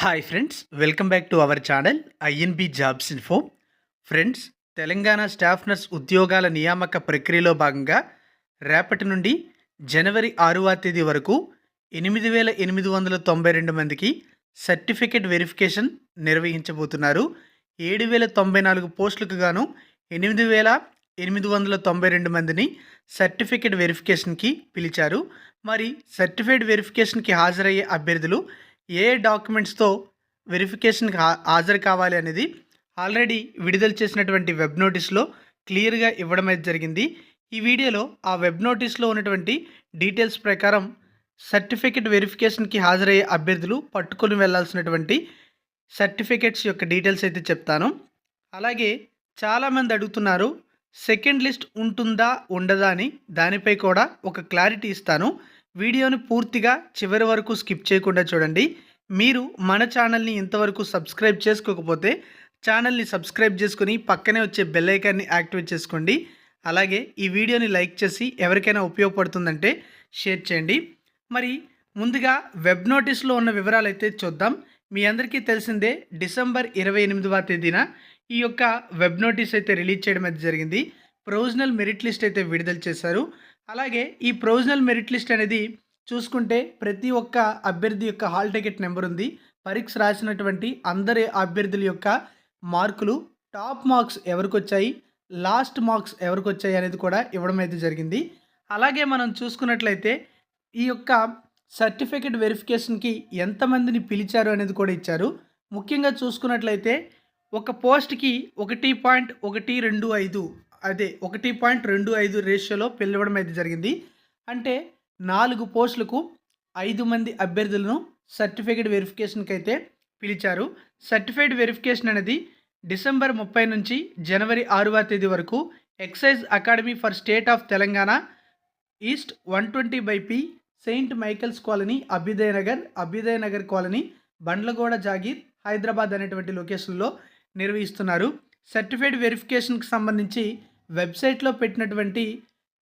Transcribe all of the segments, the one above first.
Hi friends, welcome back to our channel INB jobs info. Friends, Telangana staff nurse ఉద్యోగాల నియామక ప్రక్రియలో భాగంగా రేపటి నుండి జనవరి 6వ తేదీ వరకు 8,892 మందికి సర్టిఫికేట్ వెరిఫికేషన్ నిర్వహించబోతున్నారు. 7,094 పోస్టులకు గాను 8,892 మందిని సర్టిఫికేట్ వెరిఫికేషన్కి పిలిచారు. మరి సర్టిఫైడ్ వెరిఫికేషన్కి హాజరయ్యే అభ్యర్థులు ఏ డాక్యుమెంట్స్తో వెరిఫికేషన్కి హాజరు కావాలి అనేది ఆల్రెడీ విడుదల చేసినటువంటి వెబ్ నోటీస్లో క్లియర్గా ఇవ్వడం అయితే జరిగింది. ఈ వీడియోలో ఆ వెబ్ నోటీస్లో ఉన్నటువంటి డీటెయిల్స్ ప్రకారం సర్టిఫికేట్ వెరిఫికేషన్కి హాజరయ్యే అభ్యర్థులు పట్టుకొని వెళ్లాల్సినటువంటి సర్టిఫికేట్స్ యొక్క డీటెయిల్స్ అయితే చెప్తాను. అలాగే చాలామంది అడుగుతున్నారు, సెకండ్ లిస్ట్ ఉంటుందా ఉండదా అని. దానిపై కూడా ఒక క్లారిటీ ఇస్తాను. వీడియోని పూర్తిగా చివరి వరకు స్కిప్ చేయకుండా చూడండి. మీరు మన ఛానల్ని ఇంతవరకు సబ్స్క్రైబ్ చేసుకోకపోతే ఛానల్ని సబ్స్క్రైబ్ చేసుకుని పక్కనే వచ్చే బెల్ ఐకాన్ని యాక్టివేట్ చేసుకోండి. అలాగే ఈ వీడియోని లైక్ చేసి ఎవరికైనా ఉపయోగపడుతుందంటే షేర్ చేయండి. మరి ముందుగా వెబ్ నోటీస్లో ఉన్న వివరాలు అయితే చూద్దాం. మీ అందరికీ తెలిసిందే, డిసెంబర్ 28వ తేదీన ఈ యొక్క వెబ్ నోటీస్ అయితే రిలీజ్ చేయడం అయితే జరిగింది. ప్రొవిజనల్ మెరిట్ లిస్ట్ అయితే విడుదల చేశారు. అలాగే ఈ ప్రొవిజనల్ మెరిట్ లిస్ట్ అనేది చూసుకుంటే ప్రతి ఒక్క అభ్యర్థి యొక్క హాల్ టికెట్ నెంబర్ ఉంది. పరీక్ష రాసినటువంటి అందరి అభ్యర్థుల యొక్క మార్కులు, టాప్ మార్క్స్ ఎవరికి వచ్చాయి, లాస్ట్ మార్క్స్ ఎవరికి వచ్చాయి అనేది కూడా ఇవ్వడం అయితే జరిగింది. అలాగే మనం చూసుకున్నట్లయితే ఈ యొక్క సర్టిఫికేట్ వెరిఫికేషన్కి ఎంతమందిని పిలిచారు అనేది కూడా ఇచ్చారు. ముఖ్యంగా చూసుకున్నట్లయితే ఒక పోస్ట్కి 1.125 1.25 రేషియోలో పిలవడం అయితే జరిగింది. అంటే 4 పోస్టులకు 5 మంది అభ్యర్థులను సర్టిఫికేట్ వెరిఫికేషన్కి అయితే పిలిచారు. సర్టిఫైడ్ వెరిఫికేషన్ అనేది డిసెంబర్ 30 నుంచి జనవరి 6వ తేదీ వరకు excise academy for state of Telangana, east 120/P, saint Michael's colony, Abhyudaya Nagar colony, Bandlaguda Jagir, Hyderabad అనేటువంటి లొకేషన్లో నిర్వహిస్తున్నారు. సర్టిఫైడ్ వెరిఫికేషన్కి సంబంధించి వెబ్సైట్లో పెట్టినటువంటి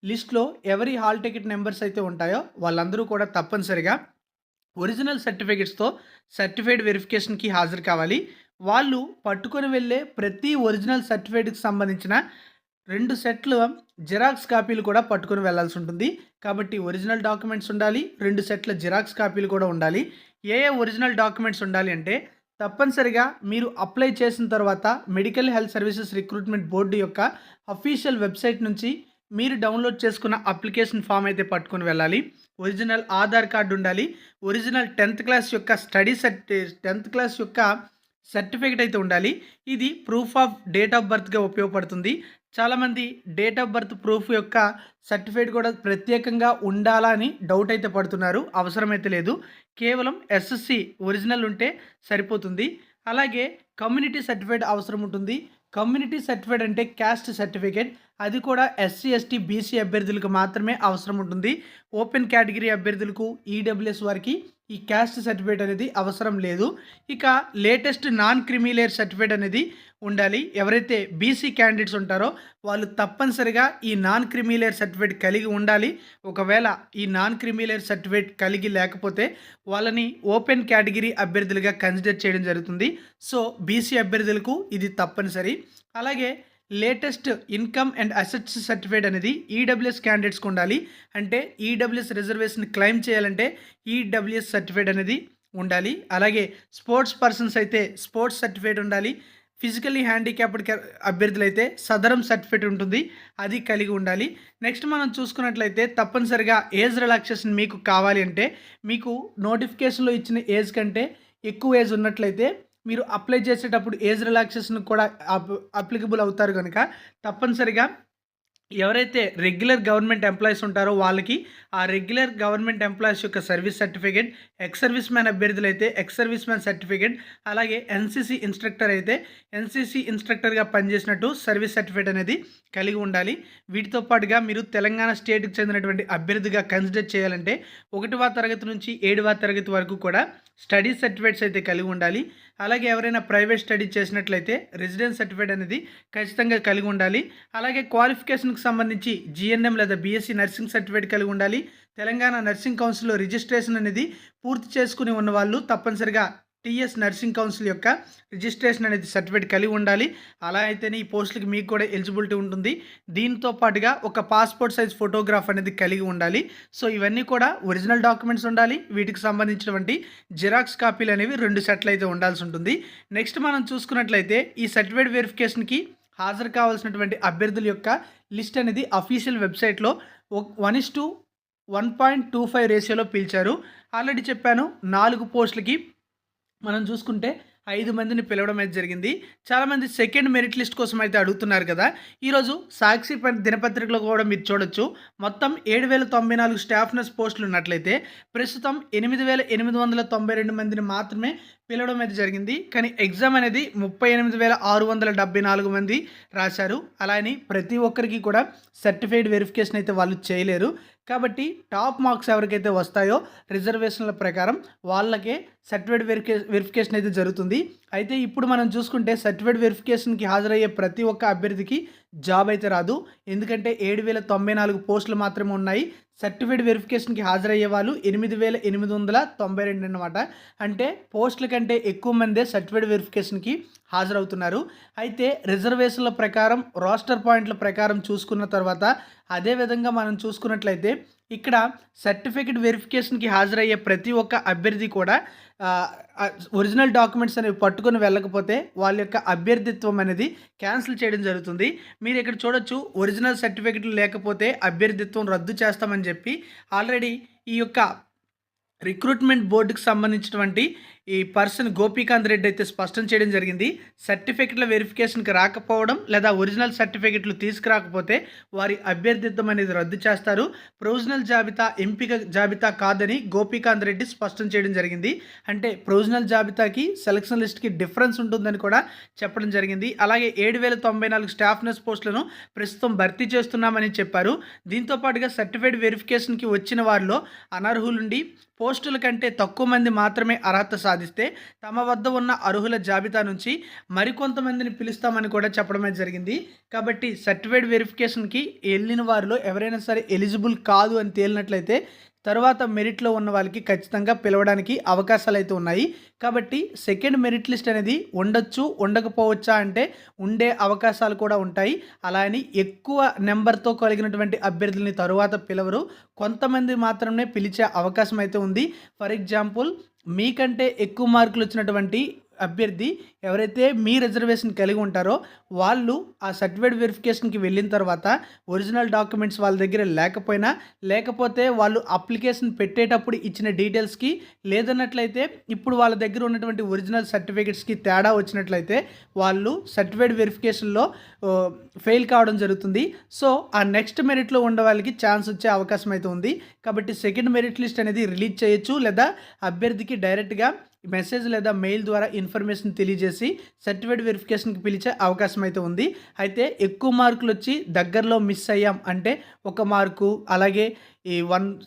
లిస్ట్లో ఎవరి హాల్ టికెట్ నెంబర్స్ అయితే ఉంటాయో వాళ్ళందరూ కూడా తప్పనిసరిగా ఒరిజినల్ సర్టిఫికేట్స్తో సర్టిఫైడ్ వెరిఫికేషన్కి హాజరు కావాలి. వాళ్ళు పట్టుకొని వెళ్ళే ప్రతి ఒరిజినల్ సర్టిఫికేట్కి సంబంధించిన 2 సెట్ల జిరాక్స్ కాపీలు కూడా పట్టుకొని వెళ్లాల్సి ఉంటుంది. కాబట్టి ఒరిజినల్ డాక్యుమెంట్స్ ఉండాలి, 2 సెట్ల జిరాక్స్ కాపీలు కూడా ఉండాలి. ఏ ఒరిజినల్ డాక్యుమెంట్స్ ఉండాలి అంటే తప్పనిసరిగా మీరు అప్లై చేసిన తర్వాత medical health services recruitment board యొక్క అఫీషియల్ వెబ్సైట్ నుంచి మీరు డౌన్లోడ్ చేసుకున్న అప్లికేషన్ ఫామ్ అయితే పట్టుకొని వెళ్ళాలి. ఒరిజినల్ ఆధార్ కార్డు ఉండాలి. ఒరిజినల్ 10th క్లాస్ యొక్క 10th క్లాస్ యొక్క సర్టిఫికేట్ అయితే ఉండాలి. ఇది ప్రూఫ్ ఆఫ్ డేట్ ఆఫ్ బర్త్గా ఉపయోగపడుతుంది. చాలామంది డేట్ ఆఫ్ బర్త్ ప్రూఫ్ యొక్క సర్టిఫికేట్ కూడా ప్రత్యేకంగా ఉండాలా అని డౌట్ అయితే పడుతున్నారు. అవసరమైతే లేదు, కేవలం SSC ఒరిజినల్ ఉంటే సరిపోతుంది. అలాగే కమ్యూనిటీ సర్టిఫికేట్ అవసరం ఉంటుంది. కమ్యూనిటీ సర్టిఫికేట్ అంటే క్యాస్ట్ సర్టిఫికేట్, అది కూడా SC ST BC అభ్యర్థులకు మాత్రమే అవసరం ఉంటుంది. ఓపెన్ కేటగిరీ అభ్యర్థులకు, EWS వారికి ఈ క్యాస్ట్ సర్టిఫికేట్ అనేది అవసరం లేదు. ఇక లేటెస్ట్ నాన్ క్రిమిలేయర్ సర్టిఫికేట్ అనేది ఉండాలి. ఎవరైతే BC క్యాండిడేట్స్ ఉంటారో వాళ్ళు తప్పనిసరిగా ఈ నాన్ క్రిమిలేయర్ సర్టిఫికేట్ కలిగి ఉండాలి. ఒకవేళ ఈ నాన్ క్రిమిలేయర్ సర్టిఫికేట్ కలిగి లేకపోతే వాళ్ళని ఓపెన్ కేటగిరీ అభ్యర్థులుగా కన్సిడర్ చేయడం జరుగుతుంది. సో BC అభ్యర్థులకు ఇది తప్పనిసరి. అలాగే latest income and assets certificate అనేది EWS క్యాండిడేట్స్కి ఉండాలి. అంటే EWS రిజర్వేషన్ క్లెయిమ్ చేయాలంటే EWS సర్టిఫికేట్ అనేది ఉండాలి. అలాగే స్పోర్ట్స్ పర్సన్స్ అయితే స్పోర్ట్స్ సర్టిఫికేట్ ఉండాలి. ఫిజికల్లీ హ్యాండిక్యాప్డ్ అభ్యర్థులు అయితే సదరం సర్టిఫికేట్ ఉంటుంది, అది కలిగి ఉండాలి. నెక్స్ట్ మనం చూసుకున్నట్లయితే తప్పనిసరిగా ఏజ్ రిలాక్సేషన్ మీకు కావాలి అంటే మీకు నోటిఫికేషన్లో ఇచ్చిన ఏజ్ కంటే ఎక్కువ ఏజ్ ఉన్నట్లయితే మీరు అప్లై చేసేటప్పుడు ఏజ్ రిలాక్సేషన్ కూడా అప్లికబుల్ అవుతారు కనుక తప్పనిసరిగా ఎవరైతే రెగ్యులర్ గవర్నమెంట్ ఎంప్లాయీస్ ఉంటారో వాళ్ళకి ఆ రెగ్యులర్ గవర్నమెంట్ ఎంప్లాయీస్ యొక్క service certificate, ex service man అభ్యర్థులు అయితే ఎక్స్ సర్వీస్ మ్యాన్ సర్టిఫికేట్, అలాగే NCC ఇన్స్ట్రక్టర్ అయితే NCC ఇన్స్ట్రక్టర్గా పనిచేసినట్టు సర్వీస్ సర్టిఫికేట్ అనేది కలిగి ఉండాలి. వీటితో పాటుగా మీరు తెలంగాణ స్టేట్కి చెందినటువంటి అభ్యర్థిగా కన్సిడర్ చేయాలంటే 1వ తరగతి నుంచి 7వ తరగతి వరకు కూడా స్టడీ సర్టిఫికేట్స్ అయితే కలిగి ఉండాలి. అలాగే ఎవరైనా ప్రైవేట్ స్టడీ చేసినట్లయితే రెసిడెన్స్ సర్టిఫికేట్ అనేది ఖచ్చితంగా కలిగి ఉండాలి. అలాగే క్వాలిఫికేషన్కి సంబంధించి GNM లేదా BSc నర్సింగ్ సర్టిఫికేట్ కలిగి ఉండాలి. తెలంగాణ నర్సింగ్ కౌన్సిల్లో రిజిస్ట్రేషన్ అనేది పూర్తి చేసుకుని ఉన్న వాళ్ళు తప్పనిసరిగా టీఎస్ నర్సింగ్ కౌన్సిల్ యొక్క రిజిస్ట్రేషన్ అనేది సర్టిఫికేట్ కలిగి ఉండాలి. అలా అయితేనే ఈ పోస్టులకి మీకు కూడా ఎలిజిబిలిటీ ఉంటుంది. దీంతో పాటుగా ఒక పాస్పోర్ట్ సైజ్ ఫోటోగ్రాఫ్ అనేది కలిగి ఉండాలి. సో ఇవన్నీ కూడా ఒరిజినల్ డాక్యుమెంట్స్ ఉండాలి. వీటికి సంబంధించినటువంటి జిరాక్స్ కాపీలు అనేవి 2 సెట్లు అయితే ఉండాల్సి ఉంటుంది. నెక్స్ట్ మనం చూసుకున్నట్లయితే ఈ సర్టిఫికేట్ వెరిఫికేషన్కి హాజరు కావాల్సినటువంటి అభ్యర్థుల యొక్క లిస్ట్ అనేది అఫీషియల్ వెబ్సైట్లో 1:1.25 రేషియోలో పిలిచారు. ఆల్రెడీ చెప్పాను 4 పోస్టులకి మనం చూసుకుంటే 5 మందిని పిలవడం అయితే జరిగింది. చాలామంది సెకండ్ మెరిట్ లిస్ట్ కోసం అయితే అడుగుతున్నారు కదా. ఈరోజు సాక్షి దినపత్రికలో కూడా మీరు చూడొచ్చు. మొత్తం 7,094 స్టాఫ్ నర్స్ పోస్టులు ఉన్నట్లయితే ప్రస్తుతం 8,892 మందిని మాత్రమే పిలవడం అయితే జరిగింది. కానీ ఎగ్జామ్ అనేది 38,674 మంది రాశారు. అలా అని ప్రతి ఒక్కరికి కూడా సర్టిఫైడ్ వెరిఫికేషన్ అయితే వాళ్ళు చేయలేరు. కాబట్టి టాప్ మార్క్స్ ఎవరికైతే వస్తాయో రిజర్వేషన్ల ప్రకారం వాళ్ళకే సర్టిఫైడ్ వెరిఫికేషన్ అయితే జరుగుతుంది. అయితే ఇప్పుడు మనం చూసుకుంటే సర్టిఫైడ్ వెరిఫికేషన్కి హాజరయ్యే ప్రతి ఒక్క అభ్యర్థికి జాబ్ అయితే రాదు. ఎందుకంటే 7,094 పోస్టులు మాత్రమే ఉన్నాయి. సర్టిఫైడ్ వెరిఫికేషన్కి హాజరయ్యే వాళ్ళు 8,892 అన్నమాట. అంటే పోస్టుల కంటే ఎక్కువ మందే సర్టిఫైడ్ వెరిఫికేషన్కి హాజరవుతున్నారు. అయితే రిజర్వేషన్ల ప్రకారం రోస్టర్ పాయింట్ల ప్రకారం చూసుకున్న తర్వాత అదేవిధంగా మనం చూసుకున్నట్లయితే ఇక్కడ సర్టిఫికేట్ వెరిఫికేషన్కి హాజరయ్యే ప్రతి ఒక్క అభ్యర్థి కూడా ఒరిజినల్ డాక్యుమెంట్స్ అనేవి పట్టుకొని వెళ్ళకపోతే వాళ్ళ యొక్క అభ్యర్థిత్వం అనేది క్యాన్సిల్ చేయడం జరుగుతుంది. మీరు ఇక్కడ చూడొచ్చు, ఒరిజినల్ సర్టిఫికేట్లు లేకపోతే అభ్యర్థిత్వం రద్దు చేస్తామని చెప్పి ఆల్రెడీ ఈ యొక్క రిక్రూట్మెంట్ బోర్డుకి సంబంధించినటువంటి ఈ పర్సన్ గోపీకాంత్ రెడ్డి అయితే స్పష్టం చేయడం జరిగింది. సర్టిఫికెట్ల వెరిఫికేషన్కి రాకపోవడం లేదా ఒరిజినల్ సర్టిఫికెట్లు తీసుకురాకపోతే వారి అభ్యర్థిత్వం అనేది రద్దు చేస్తారు. ప్రొవిజనల్ జాబితా ఎంపిక జాబితా కాదని గోపీకాంత్ రెడ్డి స్పష్టం చేయడం జరిగింది. అంటే ప్రొవిజనల్ జాబితాకి సెలక్షన్ లిస్ట్కి డిఫరెన్స్ ఉంటుందని కూడా చెప్పడం జరిగింది. అలాగే 7,094 స్టాఫ్ నర్స్ పోస్టులను ప్రస్తుతం భర్తీ చేస్తున్నామని చెప్పారు. దీంతో పాటుగా సర్టిఫైడ్ వెరిఫికేషన్కి వచ్చిన వారిలో అనర్హులుండి పోస్టుల కంటే తక్కువ మంది మాత్రమే అర్హత సాధిస్తే తమ వద్ద ఉన్న అర్హుల జాబితా నుంచి మరికొంతమందిని పిలుస్తామని కూడా చెప్పడమే జరిగింది. కాబట్టి సర్టిఫైడ్ వెరిఫికేషన్కి వెళ్ళిన వారిలో ఎవరైనా సరే ఎలిజిబుల్ కాదు అని తేలినట్లయితే తర్వాత మెరిట్లో ఉన్న వాళ్ళకి ఖచ్చితంగా పిలవడానికి అవకాశాలు అయితే ఉన్నాయి. కాబట్టి సెకండ్ మెరిట్ లిస్ట్ అనేది ఉండొచ్చు, ఉండకపోవచ్చా అంటే ఉండే అవకాశాలు కూడా ఉంటాయి. అలా అని ఎక్కువ నెంబర్తో కలిగినటువంటి అభ్యర్థులని తరువాత పిలవరు. కొంతమంది మాత్రమే పిలిచే అవకాశం అయితే ఉంది. ఫర్ ఎగ్జాంపుల్, మీకంటే ఎక్కువ మార్కులు వచ్చినటువంటి అభ్యర్థి ఎవరైతే మీ రిజర్వేషన్ కలిగి ఉంటారో వాళ్ళు ఆ సర్టిఫైడ్ వెరిఫికేషన్కి వెళ్ళిన తర్వాత ఒరిజినల్ డాక్యుమెంట్స్ వాళ్ళ దగ్గర లేకపోతే వాళ్ళు అప్లికేషన్ పెట్టేటప్పుడు ఇచ్చిన డీటెయిల్స్కి లేదన్నట్లయితే ఇప్పుడు వాళ్ళ దగ్గర ఉన్నటువంటి ఒరిజినల్ సర్టిఫికేట్స్కి తేడా వచ్చినట్లయితే వాళ్ళు సర్టిఫైడ్ వెరిఫికేషన్లో ఫెయిల్ కావడం జరుగుతుంది. సో ఆ నెక్స్ట్ మెరిట్లో ఉండే వాళ్ళకి ఛాన్స్ వచ్చే అవకాశం అయితే ఉంది. కాబట్టి సెకండ్ మెరిట్ లిస్ట్ అనేది రిలీజ్ చేయొచ్చు, లేదా అభ్యర్థికి డైరెక్ట్గా మెసేజ్ లేదా మెయిల్ ద్వారా ఇన్ఫర్మేషన్ తెలియజేసి సర్టిఫైడ్ వెరిఫికేషన్కి పిలిచే అవకాశం అయితే ఉంది. అయితే ఎక్కువ మార్కులు వచ్చి దగ్గరలో మిస్ అయ్యాం అంటే 1 మార్కు, అలాగే ఈ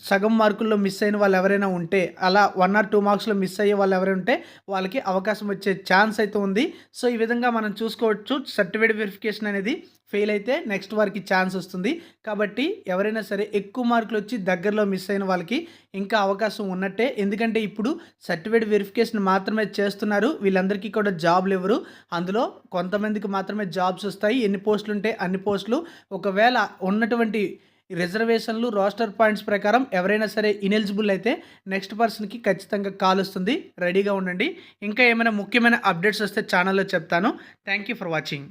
సగం మార్కుల్లో మిస్ అయిన వాళ్ళు ఎవరైనా ఉంటే, అలా 1 or 2 మార్క్స్లో మిస్ అయ్యే వాళ్ళు ఎవరైనా ఉంటే వాళ్ళకి అవకాశం వచ్చే ఛాన్స్ అయితే ఉంది. సో ఈ విధంగా మనం చూసుకోవచ్చు, సర్టిఫైడ్ వెరిఫికేషన్ అనేది ఫెయిల్ అయితే నెక్స్ట్ వారికి ఛాన్స్ వస్తుంది. కాబట్టి ఎవరైనా సరే ఎక్కువ మార్కులు వచ్చి దగ్గరలో మిస్ అయిన వాళ్ళకి ఇంకా అవకాశం ఉన్నట్టే. ఎందుకంటే ఇప్పుడు సర్టిఫైడ్ వెరిఫికేషన్ మాత్రమే చేస్తున్నారు, వీళ్ళందరికీ కూడా జాబ్లు ఇవ్వరు. అందులో కొంతమందికి మాత్రమే జాబ్స్ వస్తాయి. ఎన్ని పోస్టులు ఉంటే అన్ని పోస్టులు. ఒకవేళ ఉన్నటువంటి రిజర్వేషన్లు రోస్టర్ పాయింట్స్ ప్రకారం ఎవరైనా సరే ఇనెలిజిబుల్ అయితే నెక్స్ట్ పర్సన్కి ఖచ్చితంగా కాల్ వస్తుంది. రెడీగా ఉండండి. ఇంకా ఏమైనా ముఖ్యమైన అప్డేట్స్ వస్తే ఛానల్లో చెప్తాను. Thank you for watching.